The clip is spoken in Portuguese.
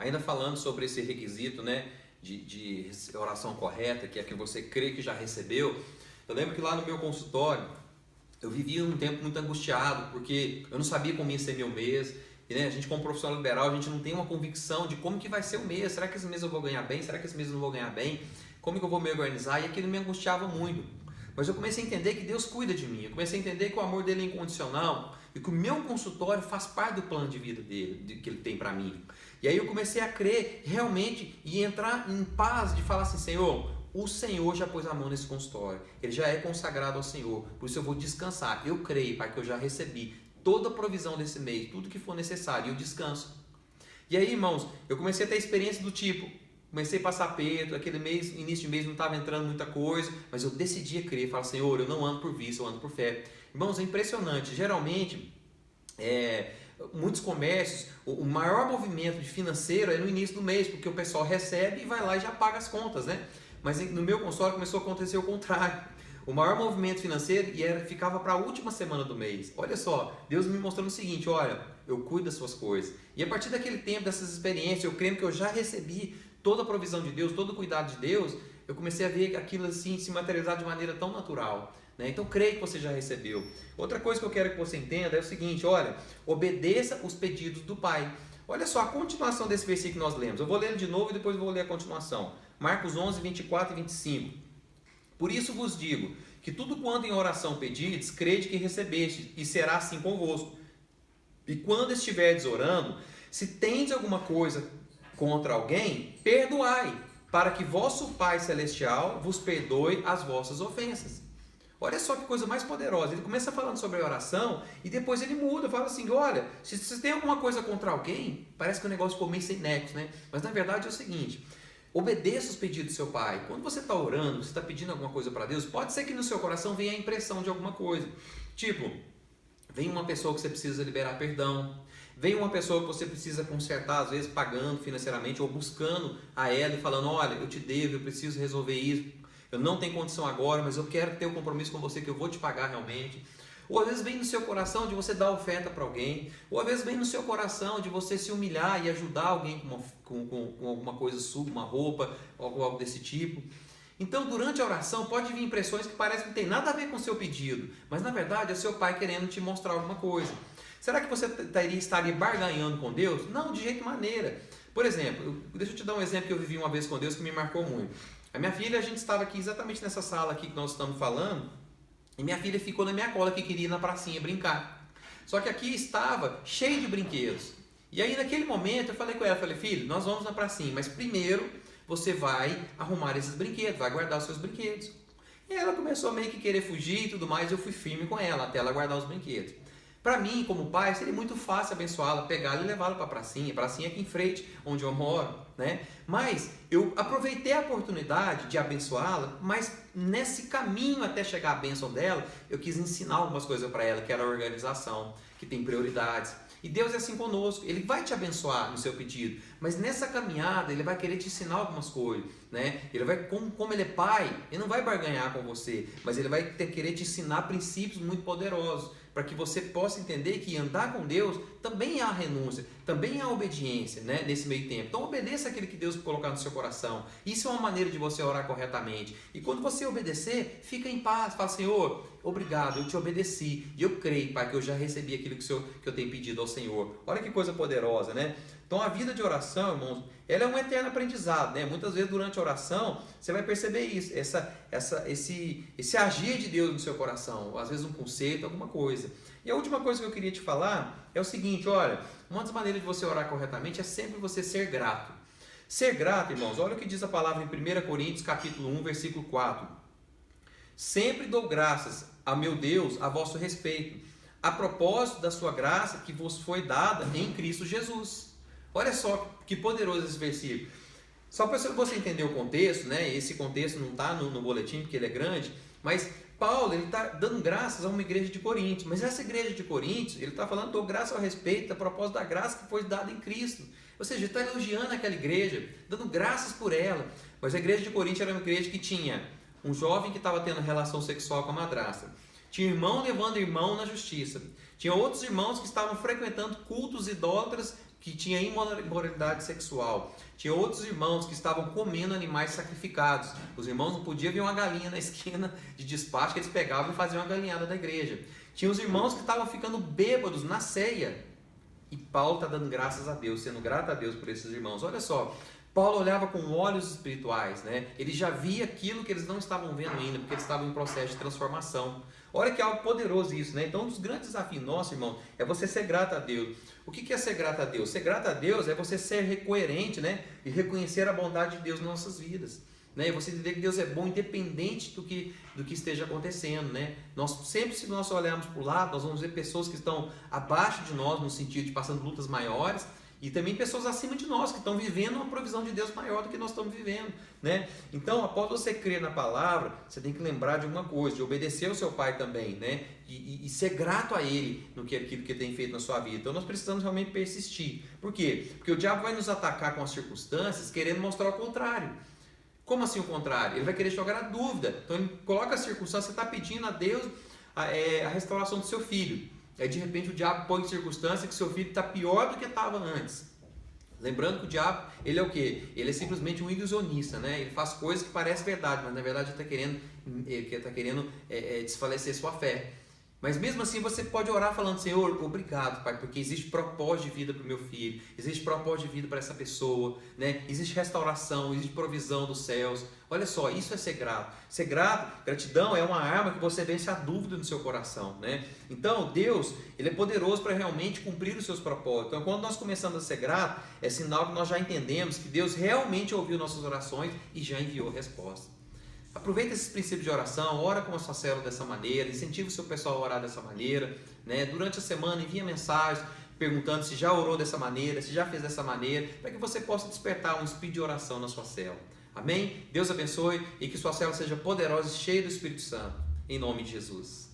ainda falando sobre esse requisito, né, de oração correta, que é que você crê que já recebeu. Eu lembro que lá no meu consultório, eu vivia um tempo muito angustiado, porque eu não sabia como ia ser meu mês. E, né, a gente como profissional liberal, a gente não tem uma convicção de como que vai ser o mês. Será que esse mês eu vou ganhar bem? Será que esse mês eu não vou ganhar bem? Como que eu vou me organizar? E aquilo me angustiava muito. Mas eu comecei a entender que Deus cuida de mim. Eu comecei a entender que o amor dele é incondicional e que o meu consultório faz parte do plano de vida dele, que ele tem para mim. E aí eu comecei a crer realmente e entrar em paz de falar assim, Senhor, o Senhor já pôs a mão nesse consultório. Ele já é consagrado ao Senhor. Por isso eu vou descansar. Eu creio, Pai, que eu já recebi toda a provisão desse mês, tudo que for necessário, e eu descanso. E aí, irmãos, eu comecei a ter experiência do tipo, comecei a passar aperto, aquele mês, início de mês não estava entrando muita coisa, mas eu decidi a crer, falar, Senhor, eu não ando por vista, eu ando por fé. Irmãos, é impressionante, geralmente, muitos comércios, o maior movimento de financeiro é no início do mês, porque o pessoal recebe e vai lá e já paga as contas, né? Mas no meu consórcio começou a acontecer o contrário. O maior movimento financeiro ficava para a última semana do mês. Olha só, Deus me mostrando o seguinte, olha, eu cuido das suas coisas. E a partir daquele tempo, dessas experiências, eu creio que eu já recebi toda a provisão de Deus, todo o cuidado de Deus, eu comecei a ver aquilo assim se materializar de maneira tão natural. Né? Então, creio que você já recebeu. Outra coisa que eu quero que você entenda é o seguinte, olha, obedeça os pedidos do Pai. Olha só, a continuação desse versículo que nós lemos. Eu vou ler ele de novo e depois vou ler a continuação. Marcos 11, 24 e 25. Por isso vos digo, que tudo quanto em oração pedides, crede que recebeste, e será assim convosco. E quando estiverdes orando, se tendes alguma coisa contra alguém, perdoai, para que vosso Pai Celestial vos perdoe as vossas ofensas. Olha só que coisa mais poderosa. Ele começa falando sobre a oração e depois ele muda, fala assim, olha, se você tem alguma coisa contra alguém, parece que o negócio ficou meio sem nexo, né? Mas na verdade é o seguinte, obedeça os pedidos do seu Pai. Quando você está orando, você está pedindo alguma coisa para Deus, pode ser que no seu coração venha a impressão de alguma coisa. Tipo, vem uma pessoa que você precisa liberar perdão, vem uma pessoa que você precisa consertar, às vezes pagando financeiramente ou buscando a ela e falando, olha, eu te devo, eu preciso resolver isso, eu não tenho condição agora, mas eu quero ter um compromisso com você que eu vou te pagar realmente. Ou às vezes vem no seu coração de você dar oferta para alguém, ou às vezes vem no seu coração de você se humilhar e ajudar alguém com alguma coisa sua, uma roupa, ou algo desse tipo. Então, durante a oração, pode vir impressões que parecem que não tem nada a ver com o seu pedido, mas na verdade é o seu Pai querendo te mostrar alguma coisa. Será que você estaria barganhando com Deus? Não, de jeito maneira. Por exemplo, deixa eu te dar um exemplo que eu vivi uma vez com Deus que me marcou muito. A minha filha, a gente estava aqui exatamente nessa sala aqui que nós estamos falando, e minha filha ficou na minha cola que queria ir na pracinha brincar. Só que aqui estava cheio de brinquedos. E aí naquele momento eu falei com ela, falei, filho, nós vamos na pracinha, mas primeiro você vai arrumar esses brinquedos, vai guardar os seus brinquedos. E ela começou a meio que querer fugir e tudo mais, eu fui firme com ela até ela guardar os brinquedos. Para mim, como pai, seria muito fácil abençoá-la, pegá-la e levá-la para a pracinha aqui em frente, onde eu moro, né? Mas eu aproveitei a oportunidade de abençoá-la, mas nesse caminho até chegar à bênção dela, eu quis ensinar algumas coisas para ela, que era a organização, que tem prioridades. E Deus é assim conosco, Ele vai te abençoar no seu pedido, mas nessa caminhada Ele vai querer te ensinar algumas coisas, né? Ele vai, como Ele é Pai, Ele não vai barganhar com você, mas Ele vai querer te ensinar princípios muito poderosos, para que você possa entender que andar com Deus também há renúncia, também há obediência, né, nesse meio tempo. Então obedeça aquilo que Deus colocar no seu coração. Isso é uma maneira de você orar corretamente. E quando você obedecer, fica em paz. Fala, Senhor, obrigado, eu te obedeci. E eu creio, Pai, que eu já recebi aquilo que eu tenho pedido ao Senhor. Olha que coisa poderosa, né? Então a vida de oração, irmãos, ela é um eterno aprendizado, né? Muitas vezes durante a oração, você vai perceber isso, esse agir de Deus no seu coração, às vezes um conceito, alguma coisa. E a última coisa que eu queria te falar é o seguinte, olha, uma das maneiras de você orar corretamente é sempre você ser grato. Ser grato, irmãos, olha o que diz a palavra em 1 Coríntios, capítulo 1, versículo 4. Sempre dou graças a meu Deus a vosso respeito, a propósito da sua graça que vos foi dada em Cristo Jesus. Olha só que poderoso esse versículo. Só para você entender o contexto, né? Esse contexto não está no boletim porque ele é grande, mas Paulo está dando graças a uma igreja de Coríntios. Mas essa igreja de Coríntios, ele está falando, dou graça ao respeito, a propósito da graça que foi dada em Cristo. Ou seja, ele está elogiando aquela igreja, dando graças por ela. Mas a igreja de Coríntios era uma igreja que tinha um jovem que estava tendo relação sexual com a madrasta. Tinha irmão levando irmão na justiça. Tinha outros irmãos que estavam frequentando cultos idólatras que tinha imoralidade sexual. Tinha outros irmãos que estavam comendo animais sacrificados. Os irmãos não podiam ver uma galinha na esquina de despacho que eles pegavam e faziam uma galinhada da igreja. Tinha os irmãos que estavam ficando bêbados na ceia. E Paulo está dando graças a Deus, sendo grato a Deus por esses irmãos. Olha só, Paulo olhava com olhos espirituais, né? Ele já via aquilo que eles não estavam vendo ainda, porque eles estavam em processo de transformação. Olha que algo poderoso isso, né? Então, um dos grandes desafios nossos, irmão, é você ser grato a Deus. O que é ser grato a Deus? Ser grato a Deus é você ser coerente, né? E reconhecer a bondade de Deus nas nossas vidas. Né? E você entender que Deus é bom, independente do que esteja acontecendo, né? Sempre, se nós olharmos para o lado, nós vamos ver pessoas que estão abaixo de nós, no sentido de passando lutas maiores, e também pessoas acima de nós, que estão vivendo uma provisão de Deus maior do que nós estamos vivendo, né? Então, após você crer na palavra, você tem que lembrar de alguma coisa, de obedecer ao seu pai também, né? E ser grato a ele no que aquilo que ele tem feito na sua vida. Então, nós precisamos realmente persistir. Por quê? Porque o diabo vai nos atacar com as circunstâncias, querendo mostrar o contrário. Como assim o contrário? Ele vai querer jogar a dúvida. Então, ele coloca a circunstância, você está pedindo a Deus a restauração do seu filho. Aí de repente o diabo põe em circunstância que seu filho está pior do que estava antes. Lembrando que o diabo, ele é o quê? Ele é simplesmente um ilusionista, né? Ele faz coisas que parecem verdade, mas na verdade ele está querendo desfalecer sua fé. Mas mesmo assim você pode orar falando: Senhor, obrigado, Pai, porque existe propósito de vida para o meu filho, existe propósito de vida para essa pessoa, né? Existe restauração, existe provisão dos céus. Olha só, isso é ser grato. Ser grato, gratidão é uma arma que você vence a dúvida no seu coração, né? Então Deus, Ele é poderoso para realmente cumprir os seus propósitos. Então quando nós começamos a ser grato, é sinal que nós já entendemos que Deus realmente ouviu nossas orações e já enviou resposta. Aproveita esses princípios de oração, ora com a sua célula dessa maneira, incentiva o seu pessoal a orar dessa maneira, né? Durante a semana envia mensagens perguntando se já orou dessa maneira, se já fez dessa maneira, para que você possa despertar um espírito de oração na sua célula. Amém? Deus abençoe e que sua célula seja poderosa e cheia do Espírito Santo. Em nome de Jesus.